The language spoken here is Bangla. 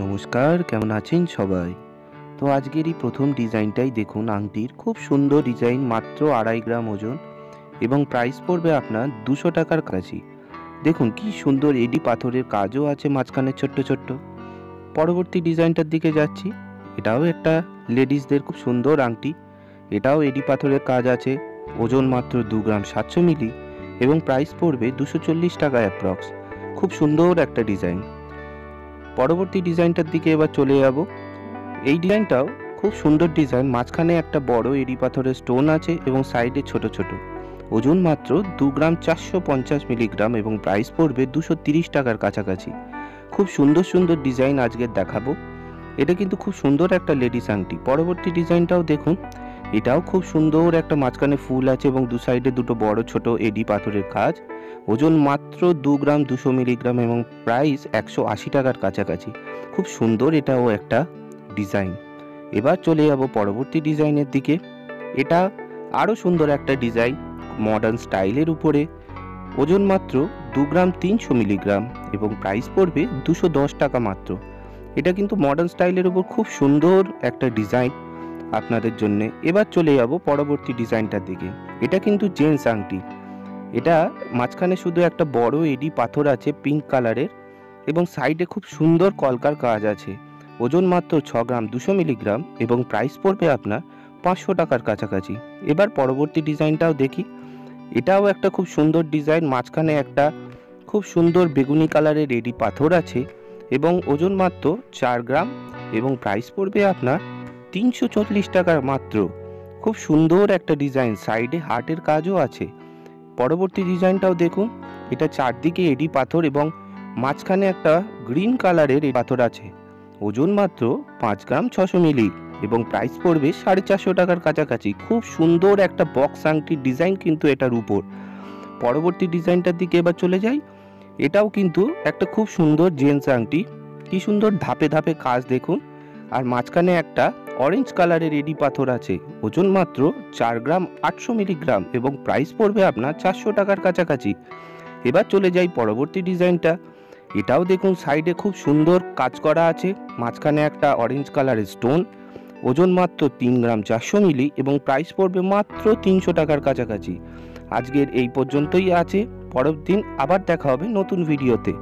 নমস্কার, কেমন আছেন সবাই? তো আজকের এই প্রথম ডিজাইনটাই দেখুন আংটির। খুব সুন্দর ডিজাইন, মাত্র 2.5 গ্রাম ওজন এবং প্রাইস পড়বে আপনার 200 টাকার কাছে। দেখুন কি সুন্দর এডি পাথরের কাজও আছে মাঝখানে ছোট্ট ছোট্ট। পরবর্তী ডিজাইনটার দিকে যাচ্ছি। এটাও একটা লেডিসদের খুব সুন্দর আংটি। এটাও এডি পাথরের কাজ আছে, ওজন মাত্র 2 গ্রাম 700 মিলি এবং প্রাইস পড়বে 240 টাকা অ্যাপ্রক্স। খুব সুন্দর একটা ডিজাইন। পরবর্তী ডিজাইনটার দিকে এবার চলে যাব। এই ডিজাইনটাও খুব সুন্দর ডিজাইন, মাঝখানে একটা বড় এডি পাথরের স্টোন আছে এবং সাইডে ছোট ছোট। ওজন মাত্র 2 গ্রাম 450 মিলিগ্রাম এবং প্রাইস পড়বে 230 টাকার কাছাকাছি। খুব সুন্দর সুন্দর ডিজাইন আজকে দেখাবো। এটা কিন্তু খুব সুন্দর একটা লেডিস আংটি। পরবর্তী ডিজাইনটাও দেখুন, এটাও খুব সুন্দর একটা মাঝখানে ফুল আছে এবং দু সাইডে দুটো বড় ছোট এডি পাথরের কাজ। ওজন মাত্র 2 গ্রাম 200 মিলিগ্রাম এবং প্রাইস 180 টাকার কাছাকাছি। খুব সুন্দর এটাও একটা ডিজাইন। এবার চলে যাব পরবর্তী ডিজাইনের দিকে। এটা আরও সুন্দর একটা ডিজাইন, মডার্ন স্টাইলের উপরে। ওজন মাত্র 2 গ্রাম 300 মিলিগ্রাম এবং প্রাইস পড়বে 210 টাকা মাত্র। এটা কিন্তু মডার্ন স্টাইলের উপর খুব সুন্দর একটা ডিজাইন আপনাদের জন্য। এবার চলে যাব পরবর্তী ডিজাইনটার দিকে। এটা কিন্তু জেন্টস আংটি। এটা মাঝখানে শুধু একটা বড় এডি পাথর আছে পিঙ্ক কালারের এবং সাইডে খুব সুন্দর কলকার কাজ আছে। ওজন মাত্র 6 গ্রাম 200 মিলিগ্রাম এবং প্রাইস পড়বে আপনার 500 টাকার কাছাকাছি। এবার পরবর্তী ডিজাইনটাও দেখি। এটাও একটা খুব সুন্দর ডিজাইন, মাঝখানে একটা খুব সুন্দর বেগুনি কালারের এডি পাথর আছে এবং ওজন মাত্র 4 গ্রাম এবং প্রাইস পড়বে আপনার 340 টাকার মাত্র। খুব সুন্দর একটা ডিজাইন, সাইডে হার্টের কাজও আছে। পরবর্তী ডিজাইনটাও দেখুন। এটা চারদিকে এডি পাথর এবং মাঝখানে একটা গ্রিন কালারের পাথর আছে। ওজন মাত্র 5 গ্রাম 600 মিলি এবং প্রাইস পড়বে 450 টাকার কাছাকাছি। খুব সুন্দর একটা বক্স আংটির ডিজাইন কিন্তু এটার উপর। পরবর্তী ডিজাইনটার দিকে এবার চলে যাই। এটাও কিন্তু একটা খুব সুন্দর জেন্টস আংটি। কি সুন্দর ধাপে ধাপে কাজ দেখুন। আর মাঝখানে একটা অরেঞ্জ কালারের এডি পাথর আছে। ওজন মাত্র 4 গ্রাম 800 মিলিগ্রাম এবং প্রাইস পড়বে আপনার 400 টাকার কাছাকাছি। এবার চলে যাই পরবর্তী ডিজাইনটা। এটাও দেখুন সাইডে খুব সুন্দর কাজ করা আছে, মাঝখানে একটা অরেঞ্জ কালারের স্টোন। ওজন মাত্র 3 গ্রাম 400 মিলি এবং প্রাইস পড়বে মাত্র 300 টাকার কাছাকাছি। আজকের এই পর্যন্তই আছে। পরের দিন আবার দেখা হবে নতুন ভিডিওতে।